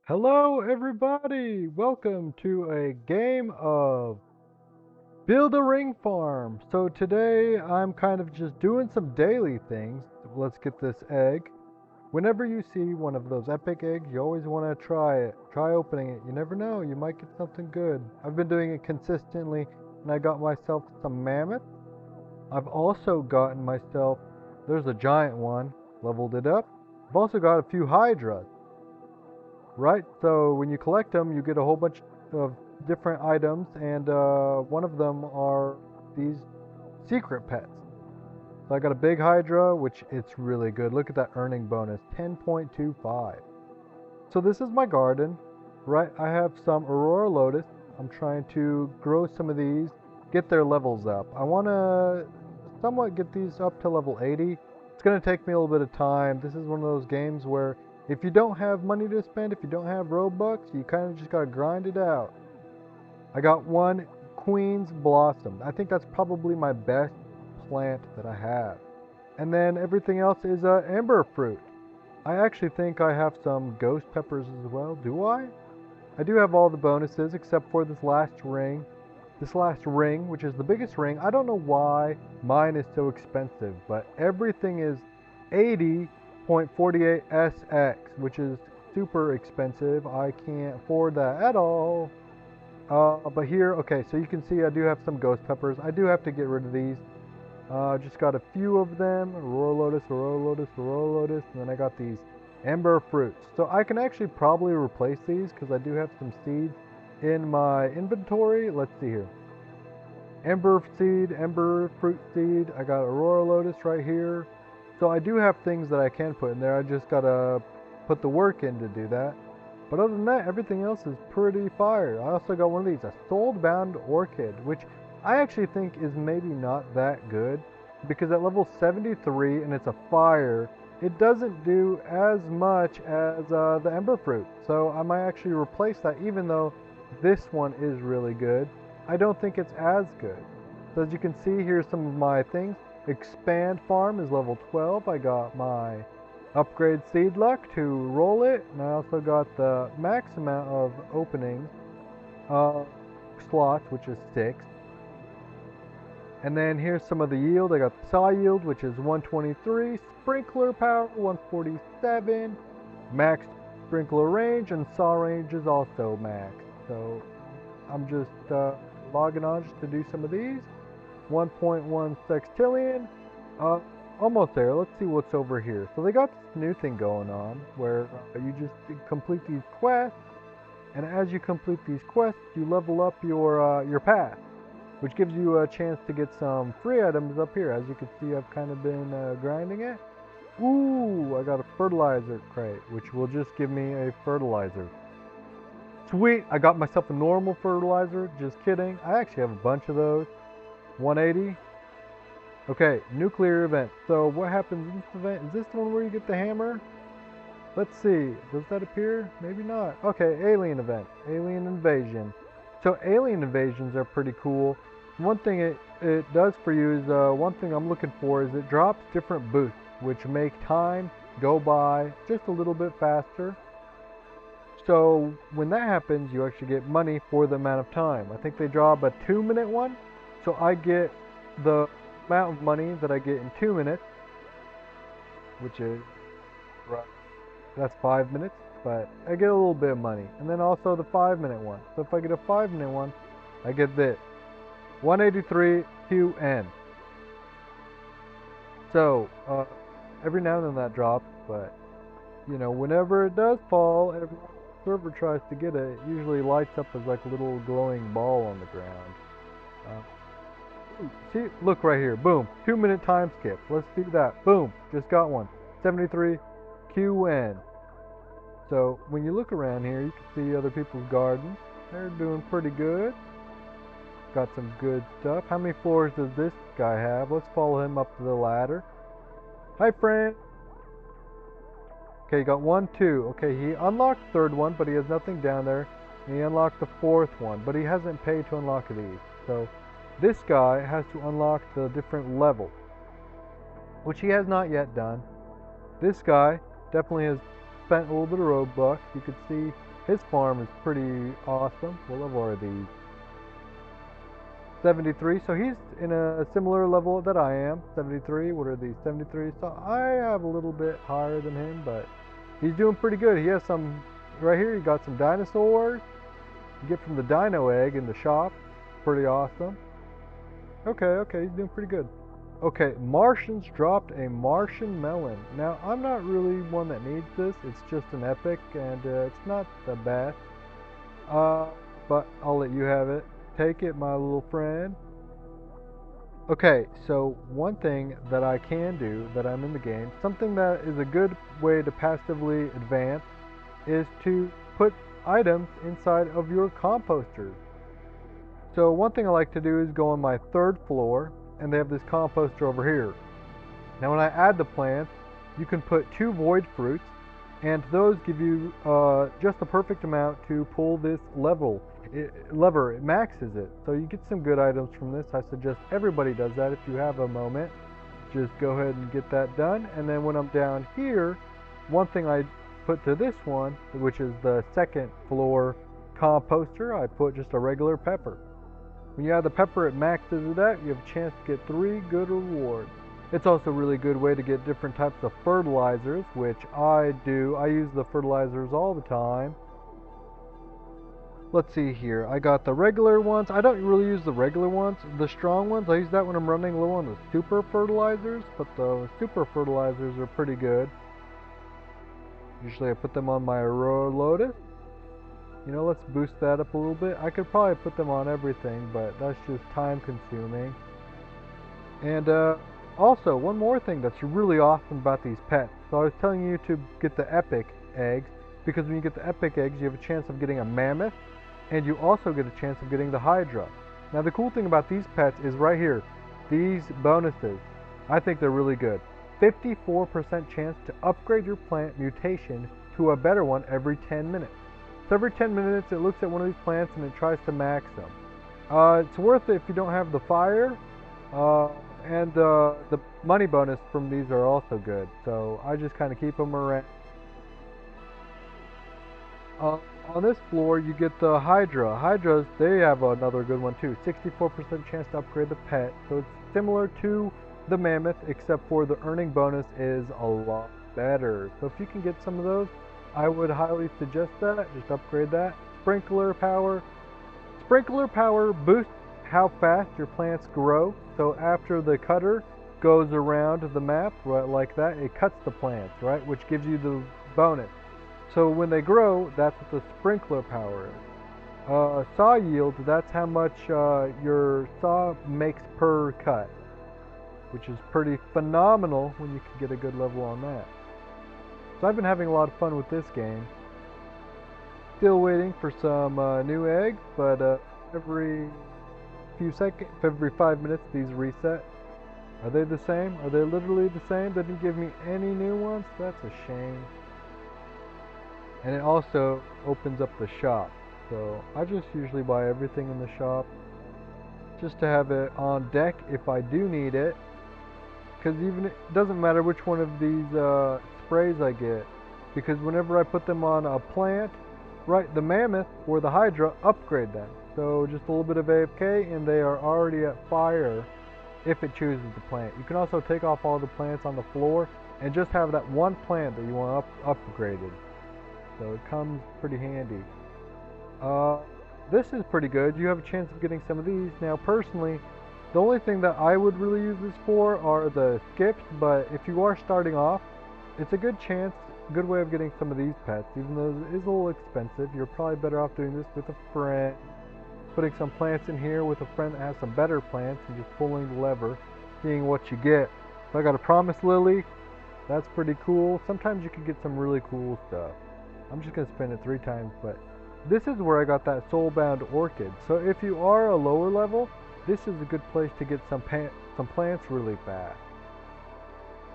Hello everybody! Welcome to a game of Build a Ring Farm. So today I'm kind of just doing some daily things. Let's get this egg. Whenever you see one of those epic eggs, you always want to try it. Try opening it. You never know, you might get something good. I've been doing it consistently and I got myself some mammoth. I've also gotten myself, there's a giant one, leveled it up. I've also got a few hydras. Right, so when you collect them, you get a whole bunch of different items, and one of them are these secret pets. So I got a big Hydra, which it's really good. Look at that earning bonus, 10.25. So this is my garden, right? I have some Aurora Lotus. I'm trying to grow some of these, get their levels up. I want to somewhat get these up to level 80. It's going to take me a little bit of time. This is one of those games where if you don't have money to spend, if you don't have Robux, you kind of just got to grind it out. I got one Queen's Blossom. I think that's probably my best plant that I have. And then everything else is Ember Fruit. I actually think I have some Ghost Peppers as well. Do I? I do have all the bonuses except for this last ring. This last ring, which is the biggest ring. I don't know why mine is so expensive, but everything is 80.48 SX, which is super expensive. I can't afford that at all. But here, okay, so you can see I do have some Ghost Peppers. I do have to get rid of these. Just got a few of them. Aurora Lotus, Aurora Lotus, Aurora Lotus. And then I got these Ember Fruits. So I can actually probably replace these because I do have some seeds in my inventory. Let's see here. Ember Seed, Ember Fruit Seed. I got Aurora Lotus right here. So I do have things that I can put in there. I just gotta put the work in to do that. But other than that, everything else is pretty fire. I also got one of these, a Soulbound Orchid, which I actually think is maybe not that good because at level 73 and it's a fire, it doesn't do as much as the Ember Fruit. So I might actually replace that even though this one is really good. I don't think it's as good. So as you can see, here's some of my things. Expand Farm is level 12. I got my Upgrade Seed Luck to roll it, and I also got the max amount of openings slots, which is 6. And then here's some of the yield. I got the saw yield, which is 123, sprinkler power 147, max sprinkler range, and saw range is also max. So I'm just logging on just to do some of these. 1.1 sextillion. Almost there. Let's see what's over here. So they got this new thing going on where you just complete these quests, and as you complete these quests, you level up your path, which gives you a chance to get some free items up here. As you can see, I've kind of been grinding it. Ooh, I got a fertilizer crate, which will just give me a fertilizer. Sweet, I got myself a normal fertilizer. Just kidding. I actually have a bunch of those. 180. Okay, nuclear event. So what happens in this event? Is this the one where you get the hammer? Let's see. Does that appear? Maybe not. Okay, alien event. Alien invasion. So alien invasions are pretty cool. One thing it does for you is, one thing I'm looking for is it drops different boosts, which make time go by just a little bit faster. So when that happens, you actually get money for the amount of time. I think they drop a 2-minute one. So I get the amount of money that I get in 2 minutes, which is, that's 5 minutes, but I get a little bit of money. And then also the 5-minute one. So if I get a 5-minute one, I get this, 183 QN. So every now and then that drops, but you know, whenever it does fall, every server tries to get it, it usually lights up as like a little glowing ball on the ground. See, look right here. Boom. 2-minute time skip. Let's do that. Boom. Just got one. 73 QN. So when you look around here, you can see other people's gardens. They're doing pretty good. Got some good stuff. How many floors does this guy have? Let's follow him up to the ladder. Hi, friend. Okay, got 1, 2. Okay, he unlocked the 3rd one, but he has nothing down there. And he unlocked the 4th one, but he hasn't paid to unlock these. So this guy has to unlock the different levels, which he has not yet done. This guy definitely has spent a little bit of Robux. You can see His farm is pretty awesome. What level are these? 73. So he's in a similar level that I am. 73. What are these? 73. So I have a little bit higher than him, but he's doing pretty good. He has some right here. You got some dinosaurs. You get from the dino egg in the shop. Pretty awesome. Okay, he's doing pretty good. Okay, Martians dropped a Martian melon. Now, I'm not really one that needs this. It's just an epic, and it's not the best. But I'll let you have it. Take it, my little friend. Okay, so one thing that I can do that I'm in the game, something that is a good way to passively advance, is to put items inside of your composters. So one thing I like to do is go on my 3rd floor, and they have this composter over here. Now when I add the plants, you can put 2 void fruits, and those give you just the perfect amount to pull this lever. It maxes it, so you get some good items from this. I suggest everybody does that if you have a moment. Just go ahead and get that done, and then when I'm down here, one thing I put to this one, which is the 2nd floor composter, I put just a regular pepper. When you add the pepper, it maxes it out. You have a chance to get 3 good rewards. It's also a really good way to get different types of fertilizers, which I do. I use the fertilizers all the time. Let's see here. I got the regular ones. I don't really use the regular ones. The strong ones, I use that when I'm running low on the super fertilizers, but the super fertilizers are pretty good. Usually I put them on my Aurora Lotus. You know, let's boost that up a little bit. I could probably put them on everything, but that's just time consuming. And also, one more thing that's really awesome about these pets. So I was telling you to get the epic eggs, because when you get the epic eggs, you have a chance of getting a mammoth, and you also get a chance of getting the hydra. Now the cool thing about these pets is right here, these bonuses. I think they're really good. 54% chance to upgrade your plant mutation to a better one every 10 minutes. So every 10 minutes it looks at one of these plants and it tries to max them. It's worth it if you don't have the fire, and the money bonus from these are also good. So I just kind of keep them around. On this floor you get the Hydra. Hydras, they have another good one too. 64% chance to upgrade the pet. So it's similar to the Mammoth, except for the earning bonus is a lot better. So if you can get some of those, I would highly suggest that. Just upgrade that. Sprinkler power. Sprinkler power boosts how fast your plants grow. So after the cutter goes around the map, right, like that, it cuts the plants, right, which gives you the bonus. So when they grow, that's what the sprinkler power is. Saw yield, that's how much your saw makes per cut, which is pretty phenomenal when you can get a good level on that. So I've been having a lot of fun with this game. Still waiting for some new eggs, but every few seconds, every 5 minutes, these reset. Are they the same? Are they literally the same? They didn't give me any new ones? That's a shame. And it also opens up the shop. So I just usually buy everything in the shop just to have it on deck if I do need it. Because even it doesn't matter which one of these sprays I get, because whenever I put them on a plant, right, the Mammoth or the Hydra upgrade them. So just a little bit of AFK and they are already at fire if it chooses the plant. You can also take off all the plants on the floor and just have that one plant that you want upgraded. So it comes pretty handy. This is pretty good. You have a chance of getting some of these. Now personally, the only thing that I would really use this for are the skips, but if you are starting off, it's a good chance, good way of getting some of these pets. Even though it is a little expensive, you're probably better off doing this with a friend, putting some plants in here with a friend that has some better plants and just pulling the lever, seeing what you get. So I got a Promise Lily. That's pretty cool. Sometimes you can get some really cool stuff. I'm just going to spend it 3 times, but this is where I got that Soulbound Orchid. So if you are a lower level, this is a good place to get some plants really fast.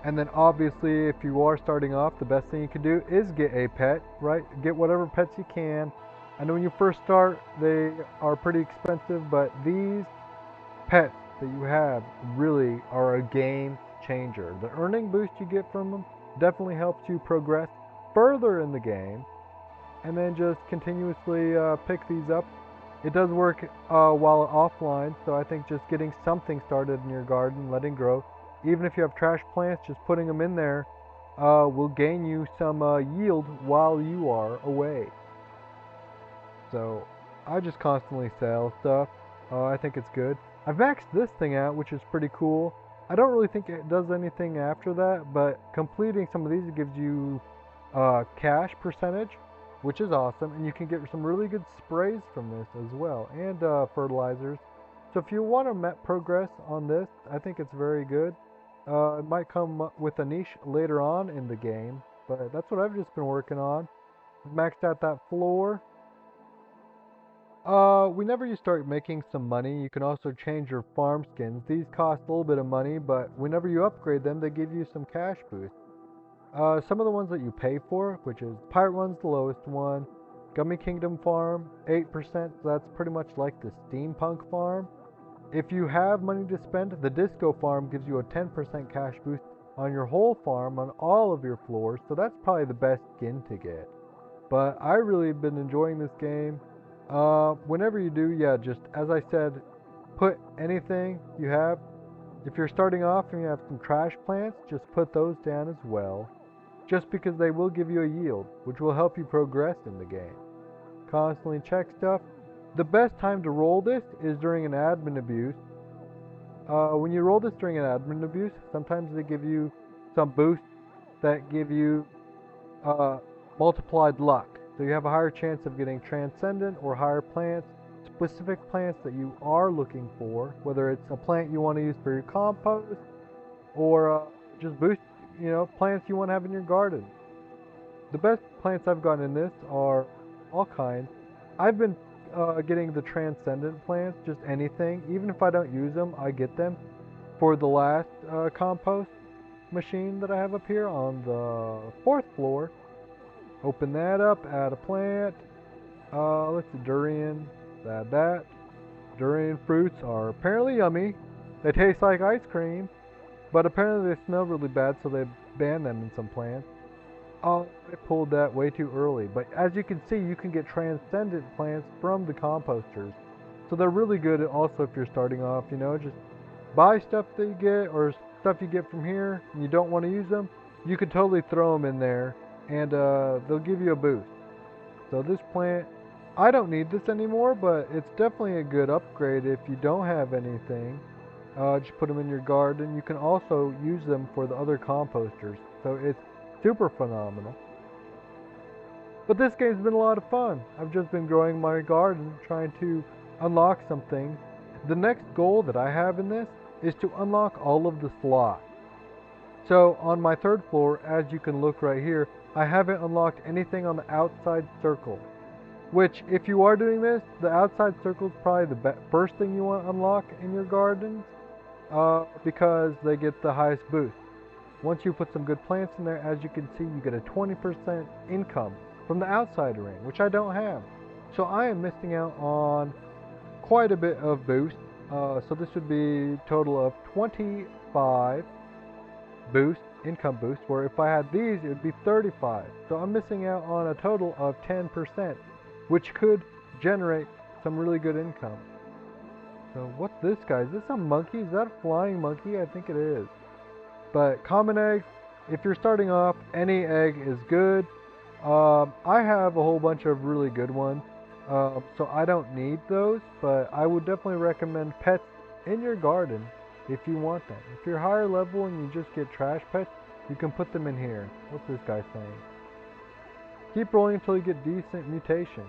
And then obviously if you are starting off, the best thing you can do is get a pet, right? Get whatever pets you can. I know when you first start, they are pretty expensive, but these pets that you have really are a game changer. The earning boost you get from them definitely helps you progress further in the game. and then just continuously pick these up. It does work while offline, so I think just getting something started in your garden, letting grow, even if you have trash plants, just putting them in there will gain you some yield while you are away. So I just constantly sell stuff. I think it's good. I've maxed this thing out, which is pretty cool. I don't really think it does anything after that, but completing some of these gives you cash percentage, which is awesome, and you can get some really good sprays from this as well, and fertilizers. So if you want to progress on this, I think it's very good. It might come with a niche later on in the game, but that's what I've just been working on. Maxed out that floor. Whenever you start making some money, you can also change your farm skins. These cost a little bit of money, but whenever you upgrade them, they give you some cash boost. Some of the ones that you pay for, which is Pirate One's the lowest one, Gummy Kingdom Farm, 8%, so that's pretty much like the Steampunk Farm. If you have money to spend, the Disco Farm gives you a 10% cash boost on your whole farm on all of your floors, so that's probably the best skin to get. But I really have been enjoying this game. Whenever you do, yeah, just as I said, put anything you have. If you're starting off and you have some trash plants, just put those down as well. Just because they will give you a yield, which will help you progress in the game. Constantly check stuff. The best time to roll this is during an admin abuse. When you roll this during an admin abuse, sometimes they give you some boosts that give you multiplied luck. So you have a higher chance of getting transcendent or higher plants, specific plants that you are looking for, whether it's a plant you want to use for your compost or just boost, plants you want to have in your garden. The best plants I've gotten in this are all kinds. I've been getting the transcendent plants, just anything. Even if I don't use them, I get them for the last compost machine that I have up here on the 4th floor. Open that up, add a plant. Let's see, durian, add that. Durian fruits are apparently yummy. They taste like ice cream, but apparently they smell really bad, so they ban them in some plants. Oh, I pulled that way too early, but as you can see, you can get transcendent plants from the composters. So they're really good also if you're starting off, just buy stuff that you get or stuff you get from here and you don't want to use them, you could totally throw them in there and they'll give you a boost. So this plant, I don't need this anymore, but it's definitely a good upgrade if you don't have anything. Just put them in your garden. You can also use them for the other composters. So it's super phenomenal. But this game's been a lot of fun. I've just been growing my garden, trying to unlock some things. The next goal that I have in this is to unlock all of the slots. So on my 3rd floor, as you can look right here, I haven't unlocked anything on the outside circle. Which, if you are doing this, the outside circle is probably the first thing you want to unlock in your gardens, because they get the highest boost. Once you put some good plants in there, as you can see, you get a 20% income from the outside ring, which I don't have. So I am missing out on quite a bit of boost. So this would be a total of 25 income boost, where if I had these, it would be 35. So I'm missing out on a total of 10%, which could generate some really good income. So what's this, guy? Is this a monkey? Is that a flying monkey? I think it is. But common eggs, if you're starting off, any egg is good. I have a whole bunch of really good ones, so I don't need those, but I would definitely recommend pets in your garden if you want them. If you're higher level and you just get trash pets, you can put them in here. What's this guy saying? Keep rolling until you get decent mutations.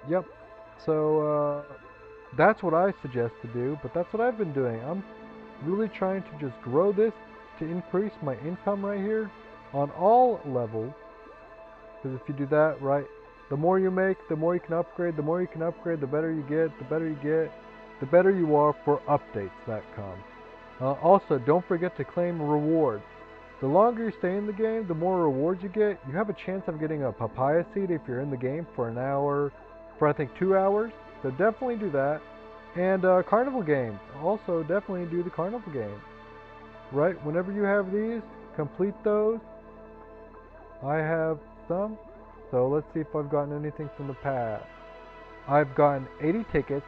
Yep. So that's what I suggest to do, but that's what I've been doing. I'm really trying to just grow this to increase my income right here on all levels. Because if you do that right, the more you make, the more you can upgrade. The more you can upgrade, the better you get. The better you get, the better you are for updates that come. Also, don't forget to claim rewards. The longer you stay in the game, the more rewards you get. You have a chance of getting a papaya seed if you're in the game for an hour, for I think 2 hours. So definitely do that. And carnival games. Also, definitely do the carnival games. Right? Whenever you have these, complete those. I have some. So let's see if I've gotten anything from the past. I've gotten 80 tickets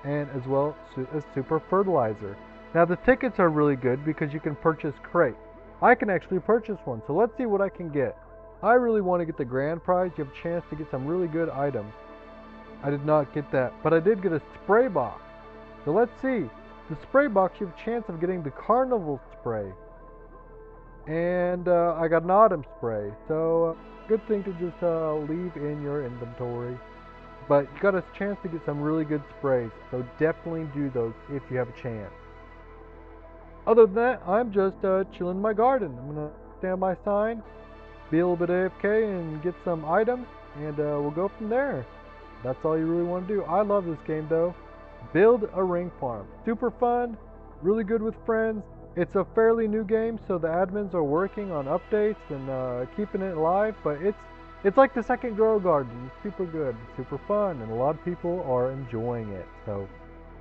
and as well as super fertilizer. Now the tickets are really good because you can purchase crates. I can actually purchase one, so let's see what I can get. I really want to get the grand prize. You have a chance to get some really good items. I did not get that, but I did get a spray box. So let's see. The spray box, you have a chance of getting the carnival spray. And I got an autumn spray. So good thing to just leave in your inventory. But you got a chance to get some really good sprays. So definitely do those if you have a chance. Other than that, I'm just chilling in my garden. I'm going to stand by sign, be a little bit AFK and get some items. And we'll go from there. That's all you really want to do. I love this game though. Build a ring farm. Super fun, really good with friends. It's a fairly new game, so the admins are working on updates and keeping it alive, but it's like the second Grow Garden. It's super good, super fun, and a lot of people are enjoying it. So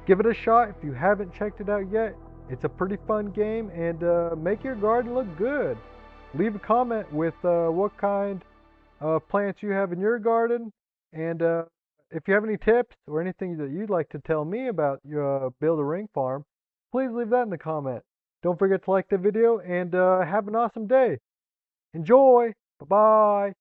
give it a shot if you haven't checked it out yet. It's a pretty fun game, and make your garden look good. Leave a comment with what kind of plants you have in your garden, and if you have any tips or anything that you'd like to tell me about your build a ring farm, please leave that in the comment. Don't forget to like the video and have an awesome day. Enjoy. Bye-bye.